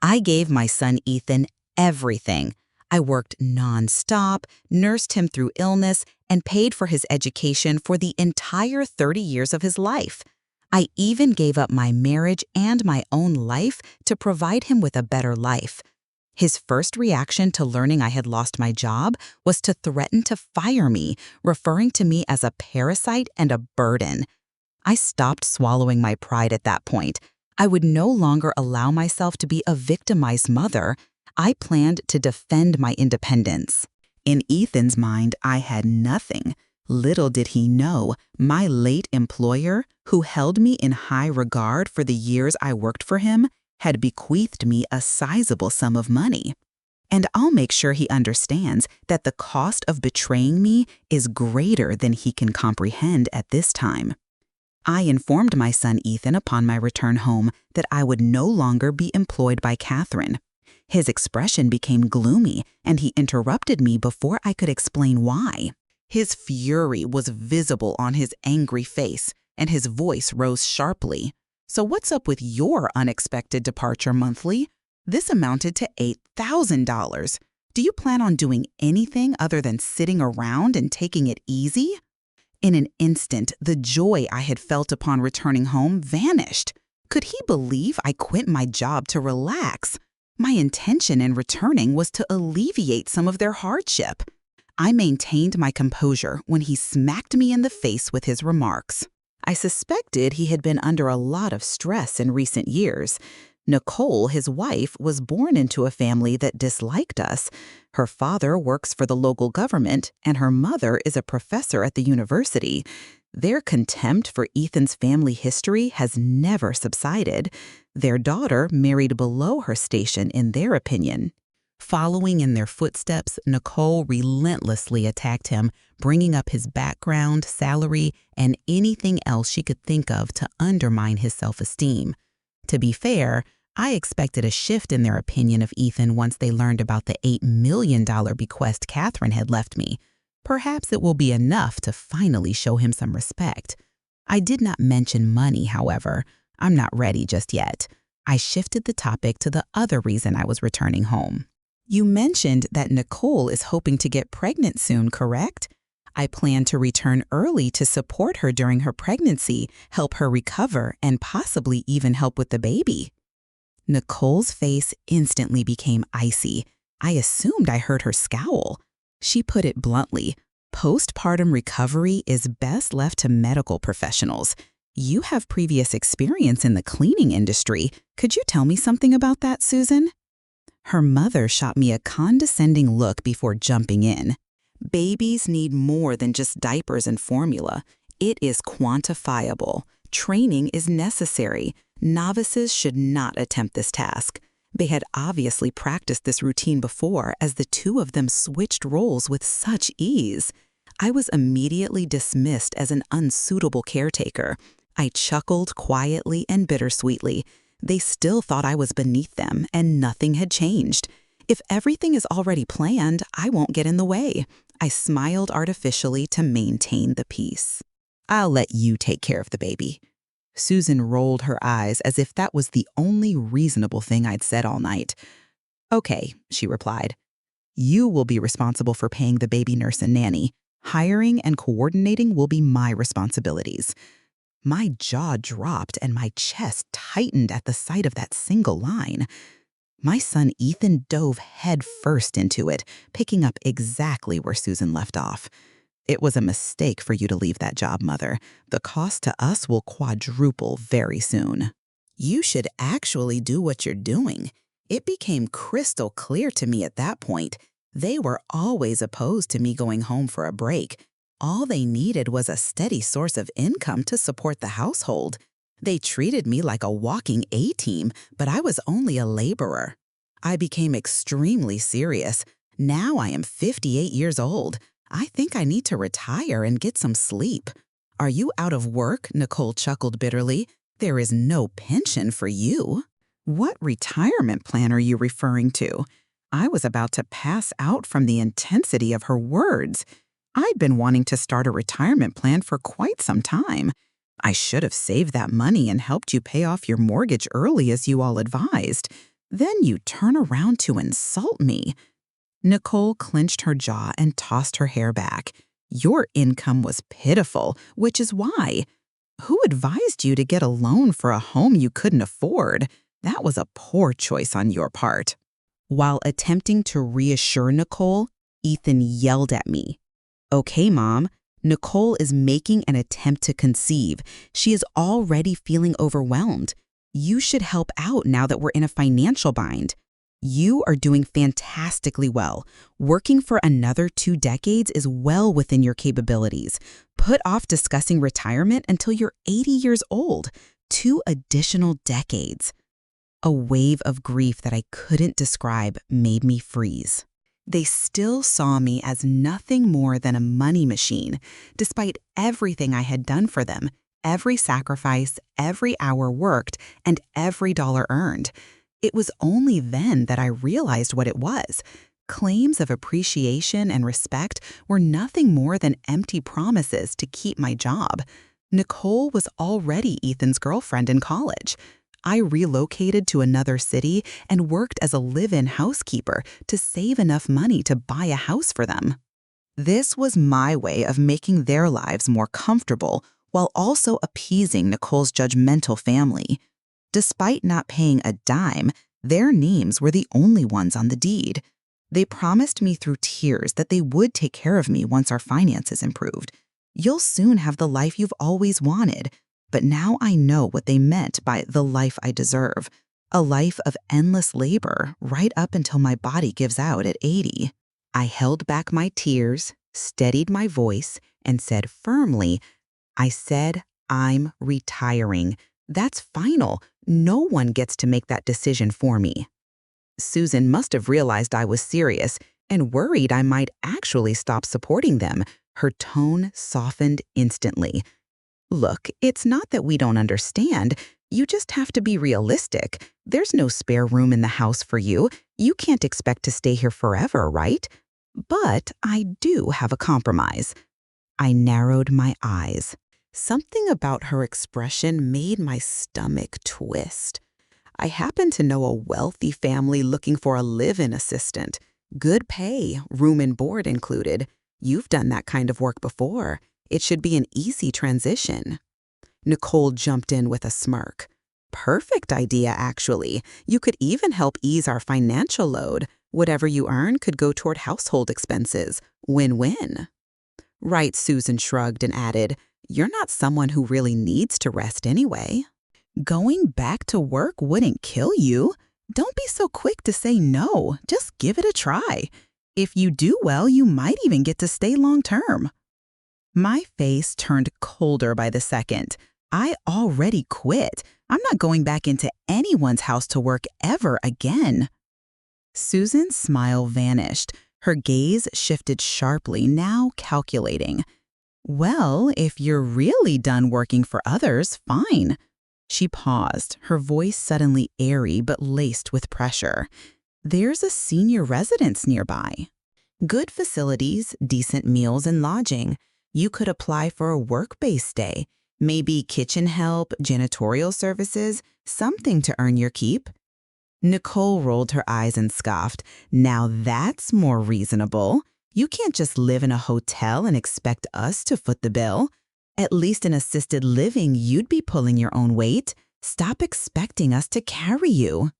I gave my son Ethan everything. I worked nonstop, nursed him through illness, and paid for his education for the entire 30 years of his life. I even gave up my marriage and my own life to provide him with a better life. His first reaction to learning I had lost my job was to threaten to fire me, referring to me as a parasite and a burden. I stopped swallowing my pride at that point. I would no longer allow myself to be a victimized mother. I planned to defend my independence. In Ethan's mind, I had nothing. Little did he know, my late employer, who held me in high regard for the years I worked for him, had bequeathed me a sizable sum of money. And I'll make sure he understands that the cost of betraying me is greater than he can comprehend at this time. I informed my son Ethan upon my return home that I would no longer be employed by Catherine. His expression became gloomy, and he interrupted me before I could explain why. His fury was visible on his angry face, and his voice rose sharply. "So what's up with your unexpected departure monthly? This amounted to $8,000. Do you plan on doing anything other than sitting around and taking it easy?" In an instant, the joy I had felt upon returning home vanished. Could he believe I quit my job to relax? My intention in returning was to alleviate some of their hardship. I maintained my composure when he smacked me in the face with his remarks. I suspected he had been under a lot of stress in recent years. Nicole, his wife, was born into a family that disliked us. Her father works for the local government, and her mother is a professor at the university. Their contempt for Ethan's family history has never subsided. Their daughter married below her station in their opinion. Following in their footsteps, Nicole relentlessly attacked him, bringing up his background, salary, and anything else she could think of to undermine his self-esteem. To be fair, I expected a shift in their opinion of Ethan once they learned about the $8 million bequest Catherine had left me. Perhaps it will be enough to finally show him some respect. I did not mention money, however. I'm not ready just yet. I shifted the topic to the other reason I was returning home. You mentioned that Nicole is hoping to get pregnant soon, correct? I plan to return early to support her during her pregnancy, help her recover, and possibly even help with the baby. Nicole's face instantly became icy. I assumed I heard her scowl. She put it bluntly, postpartum recovery is best left to medical professionals. You have previous experience in the cleaning industry. Could you tell me something about that, Susan? Her mother shot me a condescending look before jumping in. Babies need more than just diapers and formula. It is quantifiable. Training is necessary. Novices should not attempt this task. They had obviously practiced this routine before, as the two of them switched roles with such ease. I was immediately dismissed as an unsuitable caretaker. I chuckled quietly and bittersweetly. They still thought I was beneath them, and nothing had changed. If everything is already planned, I won't get in the way. I smiled artificially to maintain the peace. I'll let you take care of the baby. Susan rolled her eyes as if that was the only reasonable thing I'd said all night. Okay, she replied. You will be responsible for paying the baby nurse and nanny. Hiring and coordinating will be my responsibilities. My jaw dropped and my chest tightened at the sight of that single line. My son Ethan dove head first into it, picking up exactly where Susan left off. It was a mistake for you to leave that job, Mother. The cost to us will quadruple very soon. You should actually do what you're doing. It became crystal clear to me at that point. They were always opposed to me going home for a break. All they needed was a steady source of income to support the household. They treated me like a walking A-team, but I was only a laborer. I became extremely serious. Now I am 58 years old. I think I need to retire and get some sleep. Are you out of work? Nicole chuckled bitterly. There is no pension for you. What retirement plan are you referring to? I was about to pass out from the intensity of her words. I'd been wanting to start a retirement plan for quite some time. I should have saved that money and helped you pay off your mortgage early as you all advised. Then you turn around to insult me. Nicole clenched her jaw and tossed her hair back. Your income was pitiful, which is why. Who advised you to get a loan for a home you couldn't afford? That was a poor choice on your part. While attempting to reassure Nicole, Ethan yelled at me. Okay, Mom. Nicole is making an attempt to conceive. She is already feeling overwhelmed. You should help out now that we're in a financial bind. You are doing fantastically well. Working for another 2 decades is well within your capabilities. Put off discussing retirement until you're 80 years old. 2 additional decades. A wave of grief that I couldn't describe made me freeze. They still saw me as nothing more than a money machine, despite everything I had done for them, every sacrifice, every hour worked, and every dollar earned. It was only then that I realized what it was. Claims of appreciation and respect were nothing more than empty promises to keep my job. Nicole was already Ethan's girlfriend in college. I relocated to another city and worked as a live-in housekeeper to save enough money to buy a house for them. This was my way of making their lives more comfortable while also appeasing Nicole's judgmental family. Despite not paying a dime, their names were the only ones on the deed. They promised me through tears that they would take care of me once our finances improved. You'll soon have the life you've always wanted. But now I know what they meant by the life I deserve, a life of endless labor right up until my body gives out at 80. I held back my tears, steadied my voice, and said firmly, I said, I'm retiring. That's final. No one gets to make that decision for me. Susan must have realized I was serious and worried I might actually stop supporting them. Her tone softened instantly. Look, it's not that we don't understand. You just have to be realistic. There's no spare room in the house for you. You can't expect to stay here forever, right? But I do have a compromise. I narrowed my eyes. Something about her expression made my stomach twist. I happen to know a wealthy family looking for a live-in assistant. Good pay, room and board included. You've done that kind of work before. It should be an easy transition. Nicole jumped in with a smirk. Perfect idea, actually. You could even help ease our financial load. Whatever you earn could go toward household expenses. Win-win. Right, Susan shrugged and added, You're not someone who really needs to rest anyway. Going back to work wouldn't kill you. Don't be so quick to say no. Just give it a try. If you do well, you might even get to stay long-term. My face turned colder by the second. I already quit. I'm not going back into anyone's house to work ever again. Susan's smile vanished. Her gaze shifted sharply, now calculating. Well, if you're really done working for others, fine. She paused, her voice suddenly airy but laced with pressure. There's a senior residence nearby. Good facilities, decent meals and lodging. You could apply for a work-based stay, maybe kitchen help, janitorial services, something to earn your keep. Nicole rolled her eyes and scoffed. Now that's more reasonable. You can't just live in a hotel and expect us to foot the bill. At least in assisted living, you'd be pulling your own weight. Stop expecting us to carry you.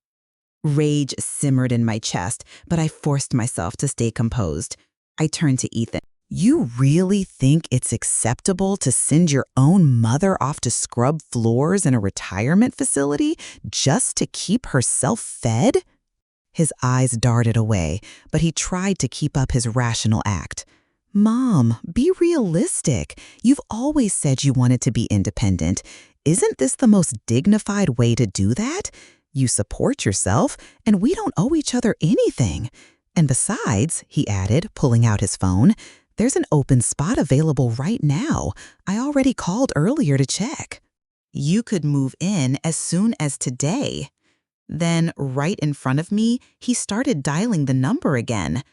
Rage simmered in my chest, but I forced myself to stay composed. I turned to Ethan. You really think it's acceptable to send your own mother off to scrub floors in a retirement facility just to keep herself fed? His eyes darted away, but he tried to keep up his rational act. Mom, be realistic. You've always said you wanted to be independent. Isn't this the most dignified way to do that? You support yourself, and we don't owe each other anything. And besides, he added, pulling out his phone, there's an open spot available right now. I already called earlier to check. You could move in as soon as today. Then, right in front of me, he started dialing the number again.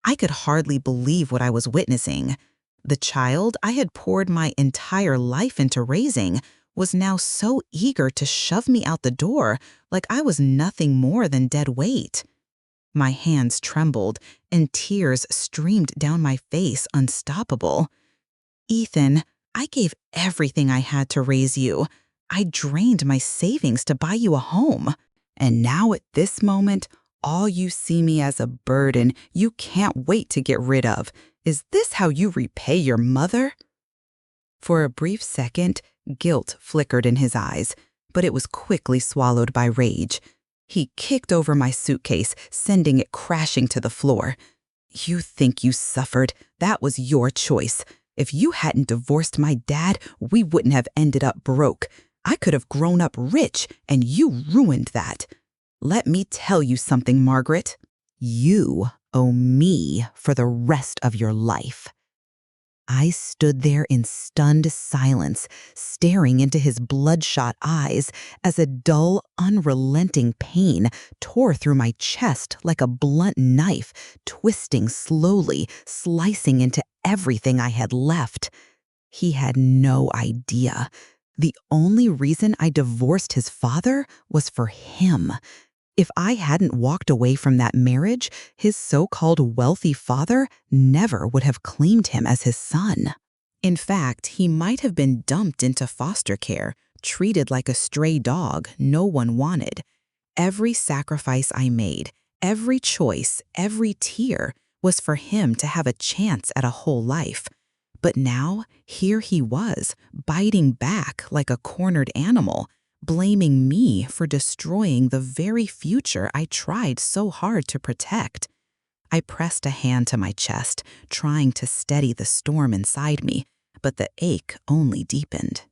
I could hardly believe what I was witnessing. The child I had poured my entire life into raising was now so eager to shove me out the door like I was nothing more than dead weight. My hands trembled and tears streamed down my face unstoppable. Ethan, I gave everything I had to raise you. I drained my savings to buy you a home. And now at this moment, all you see me as a burden you can't wait to get rid of. Is this how you repay your mother? For a brief second, guilt flickered in his eyes, but it was quickly swallowed by rage. He kicked over my suitcase, sending it crashing to the floor. You think you suffered? That was your choice. If you hadn't divorced my dad, we wouldn't have ended up broke. I could have grown up rich, and you ruined that. Let me tell you something, Margaret. You owe me for the rest of your life. I stood there in stunned silence, staring into his bloodshot eyes as a dull, unrelenting pain tore through my chest like a blunt knife, twisting slowly, slicing into everything I had left. He had no idea. The only reason I divorced his father was for him. If I hadn't walked away from that marriage, his so-called wealthy father never would have claimed him as his son. In fact, he might have been dumped into foster care, treated like a stray dog no one wanted. Every sacrifice I made, every choice, every tear was for him to have a chance at a whole life. But now, here he was, biting back like a cornered animal, blaming me for destroying the very future I tried so hard to protect. I pressed a hand to my chest, trying to steady the storm inside me, but the ache only deepened.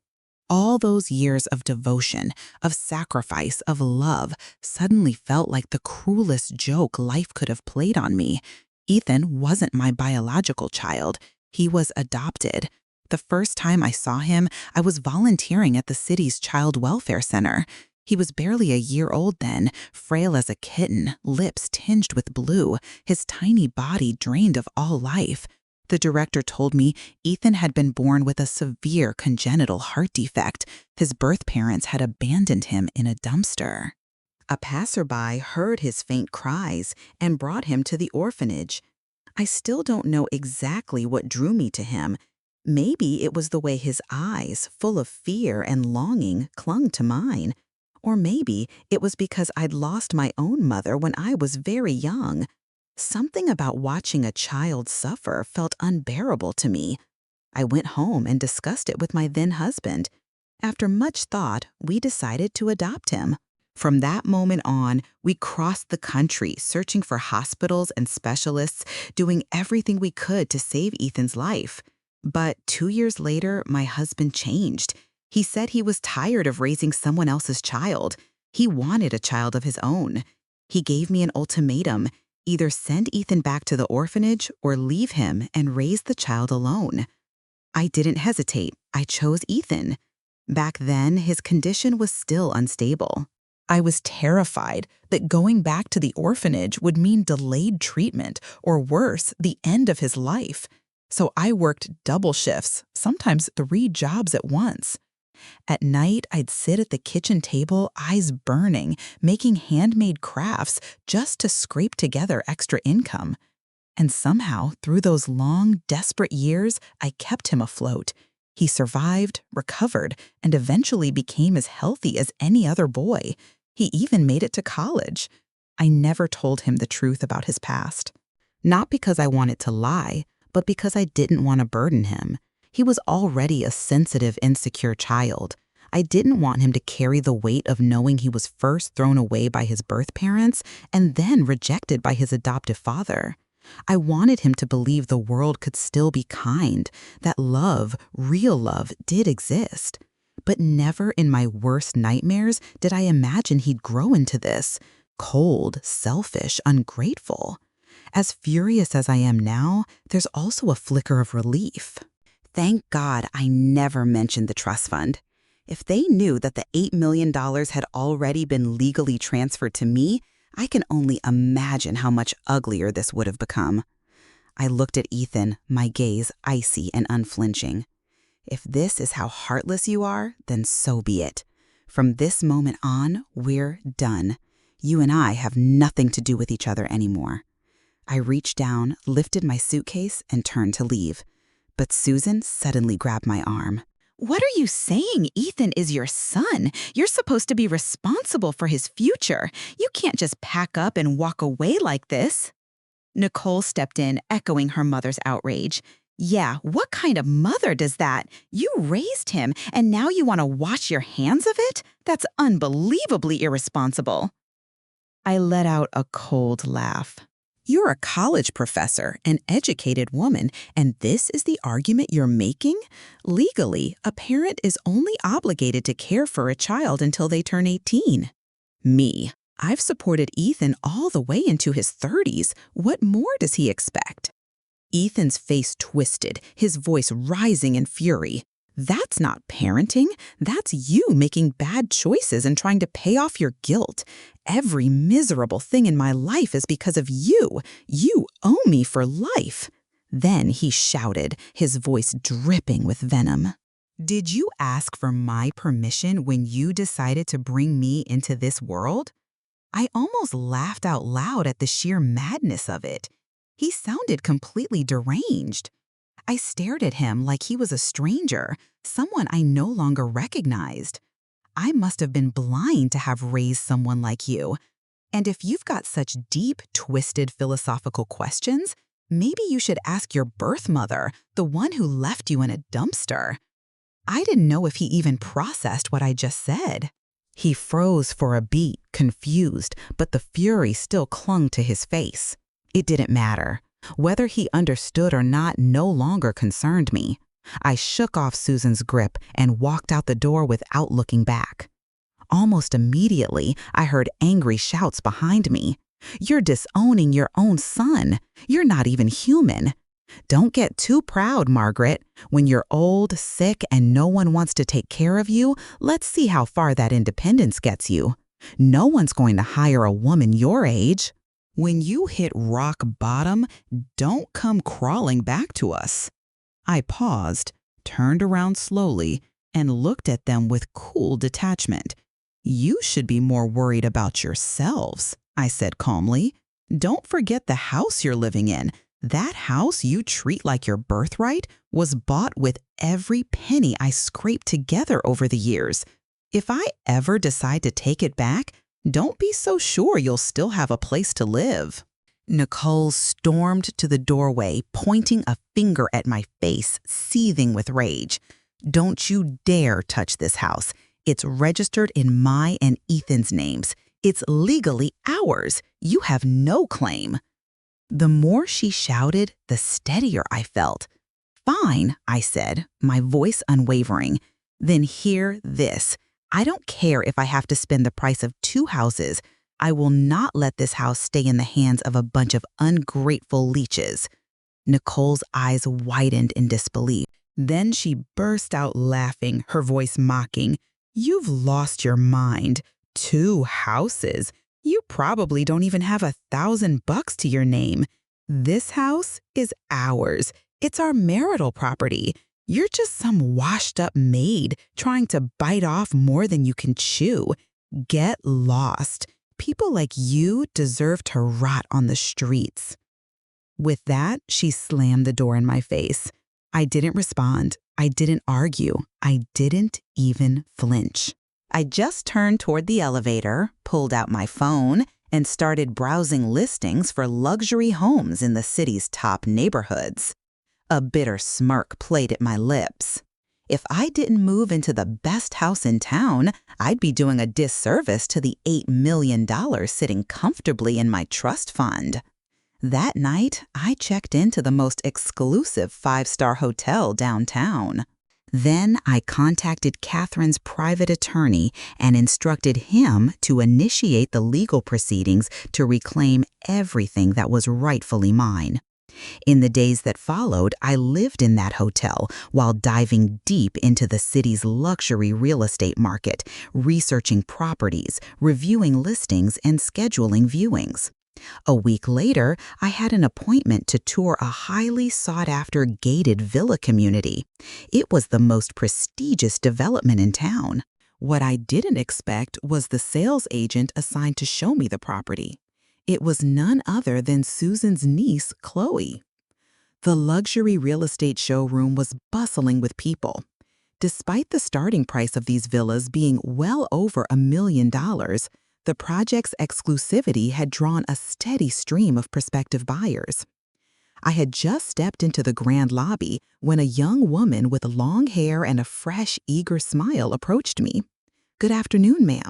All those years of devotion, of sacrifice, of love suddenly felt like the cruelest joke life could have played on me. Ethan wasn't my biological child. He was adopted. The first time I saw him, I was volunteering at the city's child welfare center. He was barely a year old then, frail as a kitten, lips tinged with blue, his tiny body drained of all life. The director told me Ethan had been born with a severe congenital heart defect. His birth parents had abandoned him in a dumpster. A passerby heard his faint cries and brought him to the orphanage. I still don't know exactly what drew me to him. Maybe it was the way his eyes, full of fear and longing, clung to mine. Or maybe it was because I'd lost my own mother when I was very young. Something about watching a child suffer felt unbearable to me. I went home and discussed it with my then husband. After much thought, we decided to adopt him. From that moment on, we crossed the country searching for hospitals and specialists, doing everything we could to save Ethan's life. But 2 years later, my husband changed. He said he was tired of raising someone else's child. He wanted a child of his own. He gave me an ultimatum: either send Ethan back to the orphanage or leave him and raise the child alone. I didn't hesitate. I chose Ethan. Back then, his condition was still unstable. I was terrified that going back to the orphanage would mean delayed treatment or worse, the end of his life. So I worked double shifts, sometimes 3 jobs at once. At night, I'd sit at the kitchen table, eyes burning, making handmade crafts just to scrape together extra income. And somehow, through those long, desperate years, I kept him afloat. He survived, recovered, and eventually became as healthy as any other boy. He even made it to college. I never told him the truth about his past. Not because I wanted to lie, but because I didn't want to burden him. He was already a sensitive, insecure child. I didn't want him to carry the weight of knowing he was first thrown away by his birth parents and then rejected by his adoptive father. I wanted him to believe the world could still be kind, that love, real love, did exist. But never in my worst nightmares did I imagine he'd grow into this: cold, selfish, ungrateful. As furious as I am now, there's also a flicker of relief. Thank God I never mentioned the trust fund. If they knew that the $8 million had already been legally transferred to me, I can only imagine how much uglier this would have become. I looked at Ethan, my gaze icy and unflinching. If this is how heartless you are, then so be it. From this moment on, we're done. You and I have nothing to do with each other anymore. I reached down, lifted my suitcase, and turned to leave. But Susan suddenly grabbed my arm. What are you saying? Ethan is your son. You're supposed to be responsible for his future. You can't just pack up and walk away like this. Nicole stepped in, echoing her mother's outrage. Yeah, what kind of mother does that? You raised him, and now you want to wash your hands of it? That's unbelievably irresponsible. I let out a cold laugh. You're a college professor, an educated woman, and this is the argument you're making? Legally, a parent is only obligated to care for a child until they turn 18. Me. I've supported Ethan all the way into his 30s. What more does he expect? Ethan's face twisted, his voice rising in fury. That's not parenting. That's you making bad choices and trying to pay off your guilt. Every miserable thing in my life is because of you. You owe me for life. Then he shouted, his voice dripping with venom. Did you ask for my permission when you decided to bring me into this world? I almost laughed out loud at the sheer madness of it. He sounded completely deranged. I stared at him like he was a stranger, someone I no longer recognized. I must have been blind to have raised someone like you. And if you've got such deep, twisted philosophical questions, maybe you should ask your birth mother, the one who left you in a dumpster. I didn't know if he even processed what I just said. He froze for a beat, confused, but the fury still clung to his face. It didn't matter. Whether he understood or not no longer concerned me. I shook off Susan's grip and walked out the door without looking back. Almost immediately, I heard angry shouts behind me. You're disowning your own son. You're not even human. Don't get too proud, Margaret. When you're old, sick, and no one wants to take care of you, let's see how far that independence gets you. No one's going to hire a woman your age. When you hit rock bottom, don't come crawling back to us. I paused, turned around slowly, and looked at them with cool detachment. You should be more worried about yourselves, I said calmly. Don't forget the house you're living in. That house you treat like your birthright was bought with every penny I scraped together over the years. If I ever decide to take it back, don't be so sure you'll still have a place to live. Nicole stormed to the doorway, pointing a finger at my face, seething with rage. Don't you dare touch this house. It's registered in my and Ethan's names. It's legally ours. You have no claim. The more she shouted, the steadier I felt. Fine, I said, my voice unwavering. Then hear this. I don't care if I have to spend the price of 2 houses. I will not let this house stay in the hands of a bunch of ungrateful leeches. Nicole's eyes widened in disbelief. Then she burst out laughing, her voice mocking. You've lost your mind. 2 houses? You probably don't even have $1,000 to your name. This house is ours. It's our marital property. You're just some washed-up maid trying to bite off more than you can chew. Get lost. People like you deserve to rot on the streets. With that, she slammed the door in my face. I didn't respond. I didn't argue. I didn't even flinch. I just turned toward the elevator, pulled out my phone, and started browsing listings for luxury homes in the city's top neighborhoods. A bitter smirk played at my lips. If I didn't move into the best house in town, I'd be doing a disservice to the $8 million sitting comfortably in my trust fund. That night, I checked into the most exclusive 5-star hotel downtown. Then I contacted Catherine's private attorney and instructed him to initiate the legal proceedings to reclaim everything that was rightfully mine. In the days that followed, I lived in that hotel while diving deep into the city's luxury real estate market, researching properties, reviewing listings, and scheduling viewings. A week later, I had an appointment to tour a highly sought-after gated villa community. It was the most prestigious development in town. What I didn't expect was the sales agent assigned to show me the property. It was none other than Susan's niece, Chloe. The luxury real estate showroom was bustling with people. Despite the starting price of these villas being well over $1 million, the project's exclusivity had drawn a steady stream of prospective buyers. I had just stepped into the grand lobby when a young woman with long hair and a fresh, eager smile approached me. "Good afternoon, ma'am.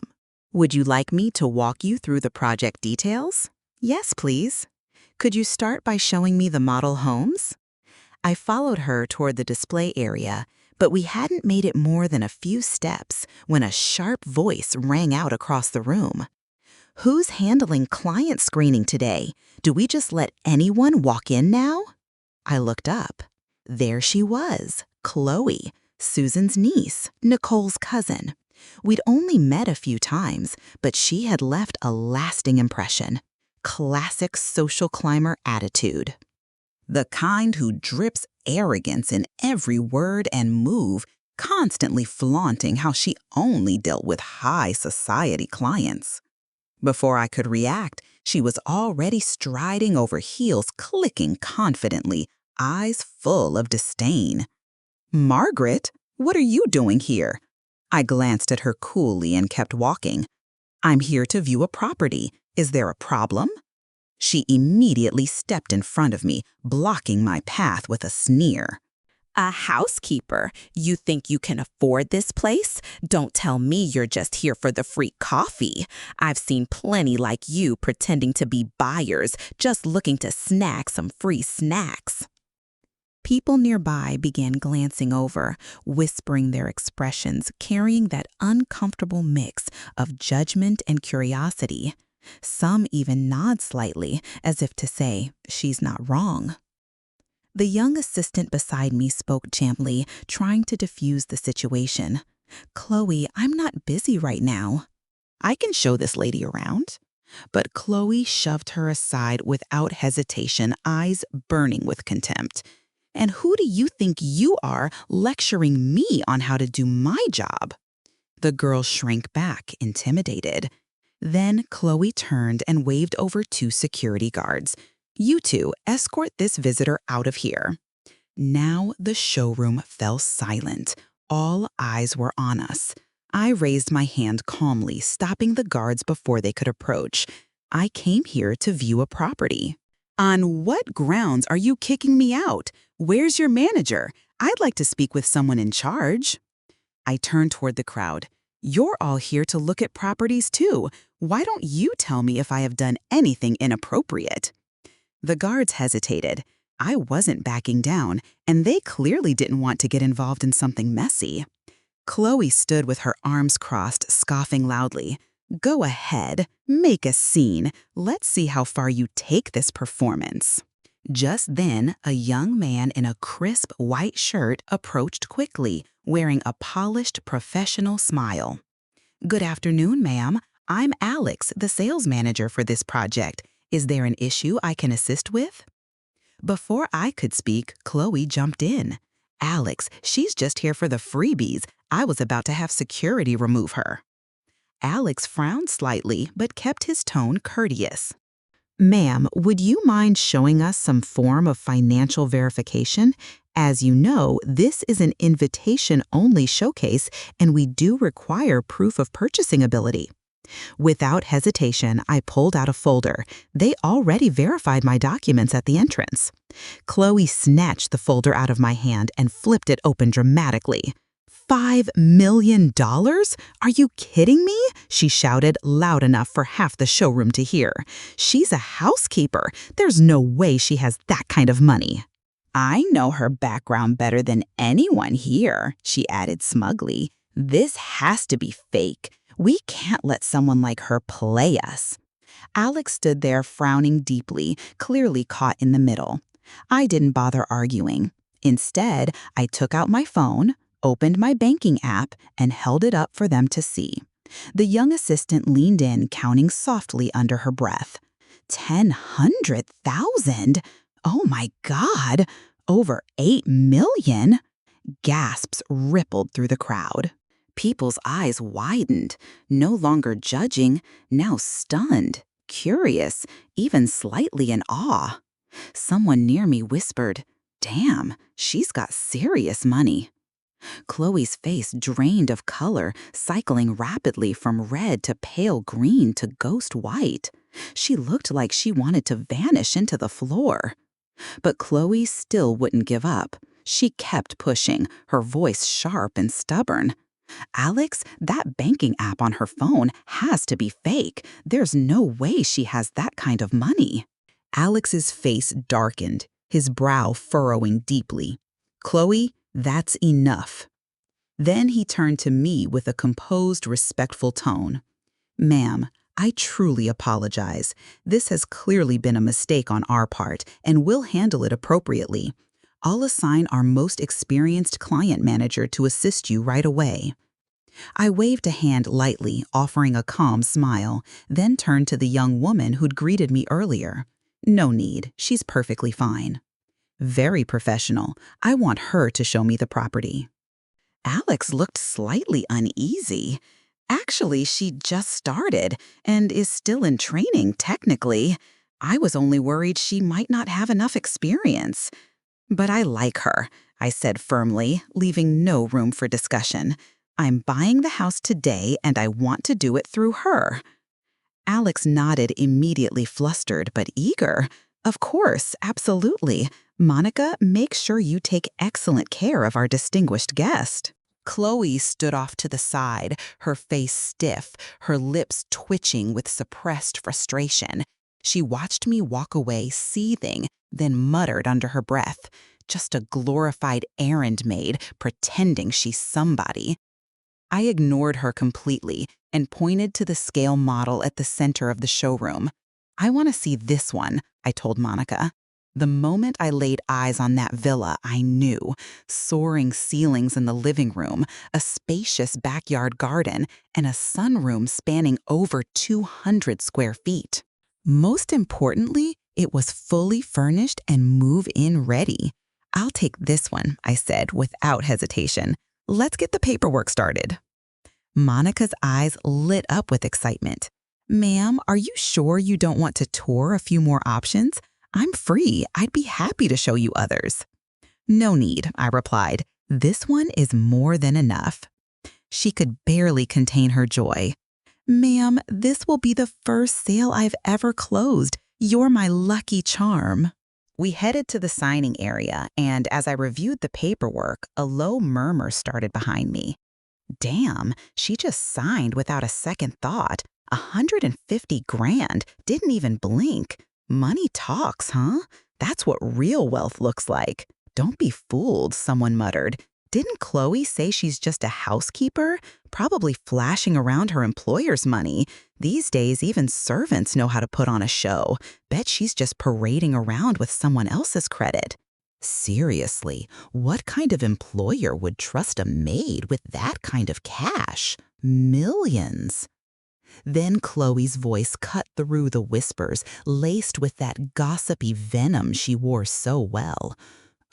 Would you like me to walk you through the project details?" "Yes, please." "Could you start by showing me the model homes?" I followed her toward the display area, but we hadn't made it more than a few steps when a sharp voice rang out across the room. "Who's handling client screening today? Do we just let anyone walk in now?" I looked up. There she was, Chloe, Susan's niece, Nicole's cousin. We'd only met a few times, but she had left a lasting impression. Classic social climber attitude. The kind who drips arrogance in every word and move, constantly flaunting how she only dealt with high society clients. Before I could react, she was already striding over heels, clicking confidently, eyes full of disdain. "Margaret, what are you doing here?" I glanced at her coolly and kept walking. "I'm here to view a property. Is there a problem?" She immediately stepped in front of me, blocking my path with a sneer. "A housekeeper? You think you can afford this place? Don't tell me you're just here for the free coffee. I've seen plenty like you pretending to be buyers, just looking to snag some free snacks." People nearby began glancing over, whispering their expressions, carrying that uncomfortable mix of judgment and curiosity. Some even nod slightly, as if to say, "She's not wrong." The young assistant beside me spoke gently, trying to diffuse the situation. "Chloe, I'm not busy right now." "I can show this lady around." But Chloe shoved her aside without hesitation, eyes burning with contempt. "And who do you think you are lecturing me on how to do my job?" The girl shrank back, intimidated. Then Chloe turned and waved over two security guards. "You two, escort this visitor out of here." Now the showroom fell silent. All eyes were on us. I raised my hand calmly, stopping the guards before they could approach. "I came here to view a property." "On what grounds are you kicking me out? Where's your manager? I'd like to speak with someone in charge." I turned toward the crowd. "You're all here to look at properties too. Why don't you tell me if I have done anything inappropriate?" The guards hesitated. I wasn't backing down, and they clearly didn't want to get involved in something messy. Chloe stood with her arms crossed, scoffing loudly. "Go ahead, make a scene. Let's see how far you take this performance." Just then, a young man in a crisp white shirt approached quickly, wearing a polished, professional smile. "Good afternoon, ma'am. I'm Alex, the sales manager for this project. Is there an issue I can assist with?" Before I could speak, Chloe jumped in. "Alex, she's just here for the freebies. I was about to have security remove her." Alex frowned slightly but kept his tone courteous. "Ma'am, would you mind showing us some form of financial verification? As you know, this is an invitation-only showcase, and we do require proof of purchasing ability." Without hesitation, I pulled out a folder. They already verified my documents at the entrance. Chloe snatched the folder out of my hand and flipped it open dramatically. $5 million? Are you kidding me?" she shouted loud enough for half the showroom to hear. "She's a housekeeper. There's no way she has that kind of money." "I know her background better than anyone here," she added smugly. "This has to be fake. We can't let someone like her play us." Alex stood there frowning deeply, clearly caught in the middle. I didn't bother arguing. Instead, I took out my phone, opened my banking app, and held it up for them to see. The young assistant leaned in, counting softly under her breath. 10,000? Oh my God! Over 8 million? Gasps rippled through the crowd. People's eyes widened, no longer judging, now stunned, curious, even slightly in awe. Someone near me whispered, "Damn, she's got serious money." Chloe's face drained of color, cycling rapidly from red to pale green to ghost white. She looked like she wanted to vanish into the floor. But Chloe still wouldn't give up. She kept pushing, her voice sharp and stubborn. "Alex, that banking app on her phone has to be fake. There's no way she has that kind of money." Alex's face darkened, his brow furrowing deeply. "Chloe, that's enough." Then he turned to me with a composed, respectful tone. "Ma'am, I truly apologize. This has clearly been a mistake on our part, and we'll handle it appropriately. I'll assign our most experienced client manager to assist you right away." I waved a hand lightly, offering a calm smile, then turned to the young woman who'd greeted me earlier. "No need. She's perfectly fine." "Very professional. I want her to show me the property." Alex looked slightly uneasy. Actually, she just started and is still in training, technically. I was only worried she might not have enough experience. "But I like her," I said firmly, leaving no room for discussion. "I'm buying the house today, and I want to do it through her." Alex nodded, immediately flustered but eager. "Of course, absolutely. Monica, make sure you take excellent care of our distinguished guest." Chloe stood off to the side, her face stiff, her lips twitching with suppressed frustration. She watched me walk away, seething, then muttered under her breath, "Just a glorified errand maid pretending she's somebody." I ignored her completely and pointed to the scale model at the center of the showroom. "I want to see this one," I told Monica. The moment I laid eyes on that villa, I knew. Soaring ceilings in the living room, a spacious backyard garden, and a sunroom spanning over 200 square feet. Most importantly, it was fully furnished and move-in ready. "I'll take this one," I said without hesitation. "Let's get the paperwork started." Monica's eyes lit up with excitement. "Ma'am, are you sure you don't want to tour a few more options? I'm free. I'd be happy to show you others." "No need," I replied. "This one is more than enough." She could barely contain her joy. "Ma'am, this will be the first sale I've ever closed. You're my lucky charm." We headed to the signing area, and as I reviewed the paperwork, a low murmur started behind me. Damn, she just signed without a second thought. 150 grand, didn't even blink. Money talks, huh? That's what real wealth looks like. "Don't be fooled," someone muttered. "Didn't Chloe say she's just a housekeeper? Probably flashing around her employer's money. These days, even servants know how to put on a show. Bet she's just parading around with someone else's credit." Seriously, what kind of employer would trust a maid with that kind of cash? Millions. Then Chloe's voice cut through the whispers, laced with that gossipy venom she wore so well.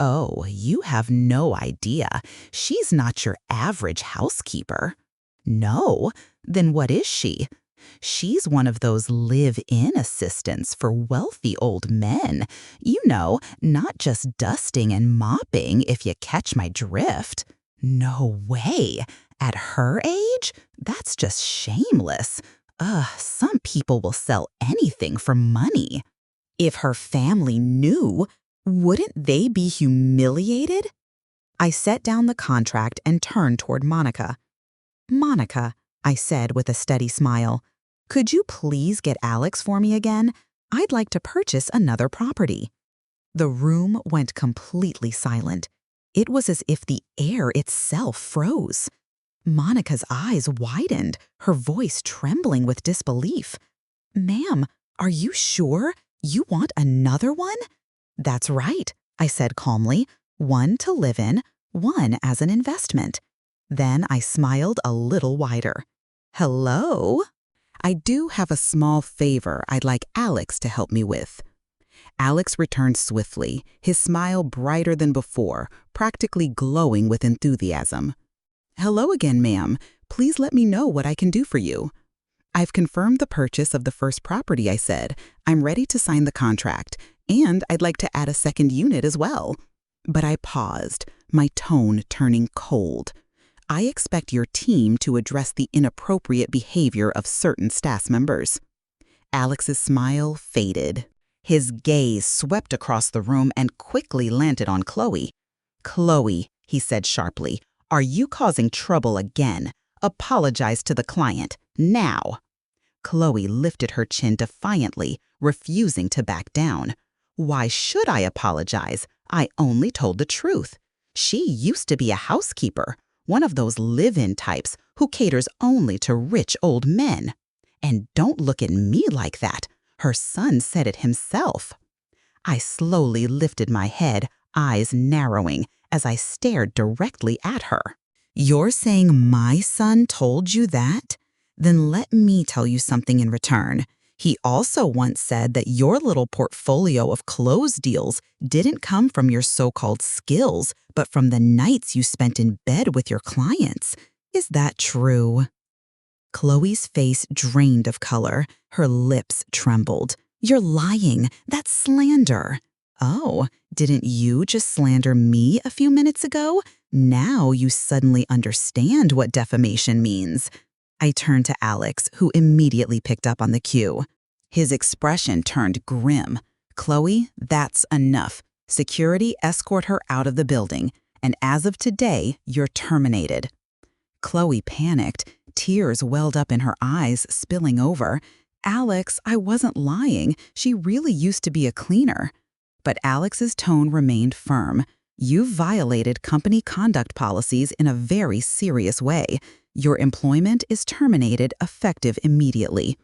"Oh, you have no idea. She's not your average housekeeper." "No? Then what is she?" "She's one of those live-in assistants for wealthy old men. You know, not just dusting and mopping, if you catch my drift." "No way. At her age? That's just shameless. Some people will sell anything for money." "If her family knew, wouldn't they be humiliated?" I set down the contract and turned toward Monica. "Monica," I said with a steady smile, "could you please get Alex for me again? I'd like to purchase another property." The room went completely silent. It was as if the air itself froze. Monica's eyes widened, her voice trembling with disbelief. "Ma'am, are you sure? You want another one?" "That's right," I said calmly. "One to live in, one as an investment." Then I smiled a little wider. "Hello?" I do have a small favor I'd like Alex to help me with. Alex returned swiftly, his smile brighter than before, practically glowing with enthusiasm. Hello again, ma'am. Please let me know what I can do for you. I've confirmed the purchase of the first property, I said. I'm ready to sign the contract, and I'd like to add a second unit as well. But I paused, my tone turning cold. I expect your team to address the inappropriate behavior of certain staff members. Alex's smile faded. His gaze swept across the room and quickly landed on Chloe. Chloe, he said sharply, are you causing trouble again? Apologize to the client, now. Chloe lifted her chin defiantly, refusing to back down. Why should I apologize? I only told the truth. She used to be a housekeeper, one of those live-in types who caters only to rich old men. And don't look at me like that. Her son said it himself. I slowly lifted my head, eyes narrowing, as I stared directly at her. You're saying my son told you that? Then let me tell you something in return. He also once said that your little portfolio of clothes deals didn't come from your so-called skills, but from the nights you spent in bed with your clients. Is that true? Chloe's face drained of color. Her lips trembled. You're lying. That's slander. Oh, didn't you just slander me a few minutes ago? Now you suddenly understand what defamation means. I turned to Alex, who immediately picked up on the cue. His expression turned grim. Chloe, that's enough. Security, escort her out of the building. And as of today, you're terminated. Chloe panicked. Tears welled up in her eyes, spilling over. Alex, I wasn't lying. She really used to be a cleaner. But Alex's tone remained firm. You've violated company conduct policies in a very serious way. Your employment is terminated effective immediately.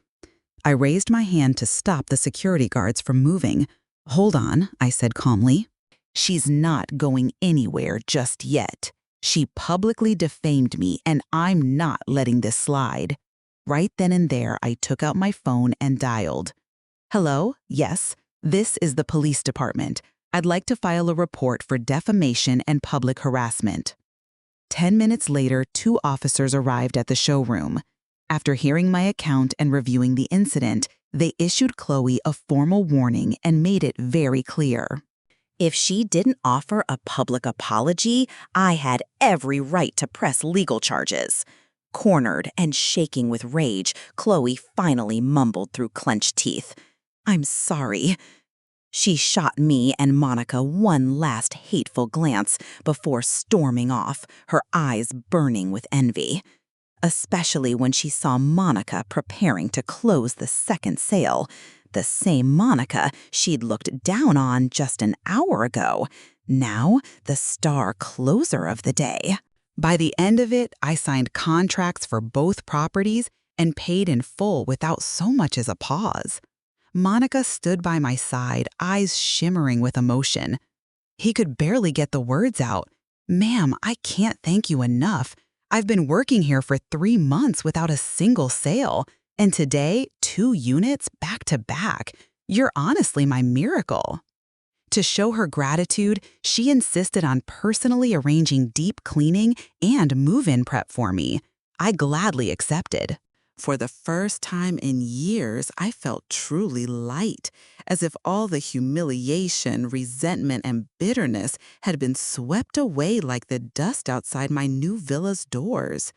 I raised my hand to stop the security guards from moving. Hold on, I said calmly. She's not going anywhere just yet. She publicly defamed me, and I'm not letting this slide. Right then and there, I took out my phone and dialed. Hello? Yes, this is the police department. I'd like to file a report for defamation and public harassment. 10 minutes later, 2 officers arrived at the showroom. After hearing my account and reviewing the incident, they issued Chloe a formal warning and made it very clear. If she didn't offer a public apology, I had every right to press legal charges. Cornered and shaking with rage, Chloe finally mumbled through clenched teeth. I'm sorry. She shot me and Monica one last hateful glance before storming off, her eyes burning with envy. Especially when she saw Monica preparing to close the second sale, the same Monica she'd looked down on just an hour ago, now the star closer of the day. By the end of it, I signed contracts for both properties and paid in full without so much as a pause. Monica stood by my side, eyes shimmering with emotion. He could barely get the words out. Ma'am, I can't thank you enough. I've been working here for 3 months without a single sale, and today, 2 units back to back. You're honestly my miracle. To show her gratitude, she insisted on personally arranging deep cleaning and move-in prep for me. I gladly accepted. For the first time in years, I felt truly light, as if all the humiliation, resentment, and bitterness had been swept away like the dust outside my new villa's doors.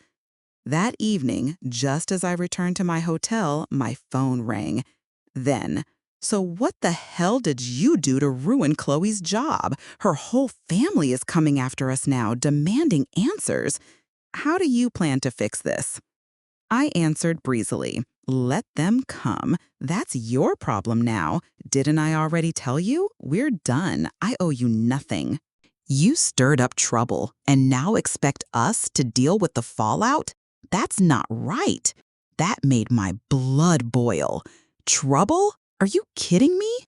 That evening, just as I returned to my hotel, my phone rang. Then, so what the hell did you do to ruin Chloe's job? Her whole family is coming after us now, demanding answers. How do you plan to fix this? I answered breezily, let them come. That's your problem now. Didn't I already tell you? We're done. I owe you nothing. You stirred up trouble and now expect us to deal with the fallout? That's not right. That made my blood boil. Trouble? Are you kidding me?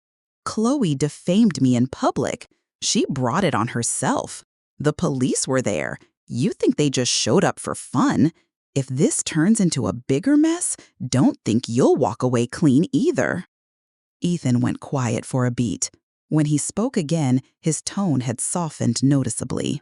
Chloe defamed me in public. She brought it on herself. The police were there. You think they just showed up for fun? If this turns into a bigger mess, don't think you'll walk away clean either." Ethan went quiet for a beat. When he spoke again, his tone had softened noticeably.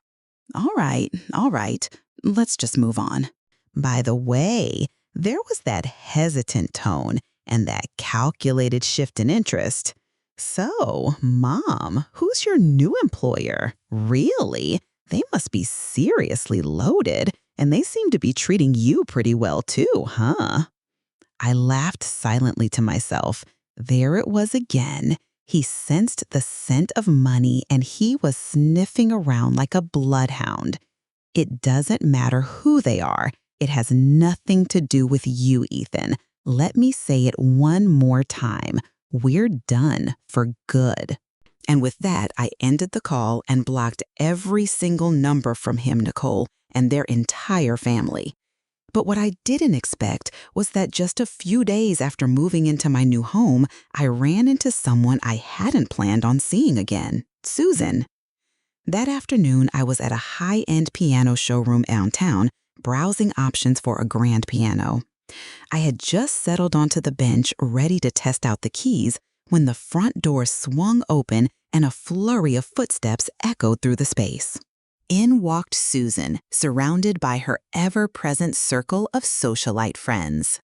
All right, let's just move on. By the way, there was that hesitant tone and that calculated shift in interest. So, Mom, who's your new employer? Really? They must be seriously loaded, and they seem to be treating you pretty well too, huh? I laughed silently to myself. There it was again. He sensed the scent of money and he was sniffing around like a bloodhound. It doesn't matter who they are. It has nothing to do with you, Ethan. Let me say it one more time. We're done for good. And with that, I ended the call and blocked every single number from him, Nicole, and their entire family. But what I didn't expect was that just a few days after moving into my new home, I ran into someone I hadn't planned on seeing again, Susan. That afternoon, I was at a high-end piano showroom downtown, browsing options for a grand piano. I had just settled onto the bench, ready to test out the keys, when the front door swung open and a flurry of footsteps echoed through the space. In walked Susan, surrounded by her ever-present circle of socialite friends.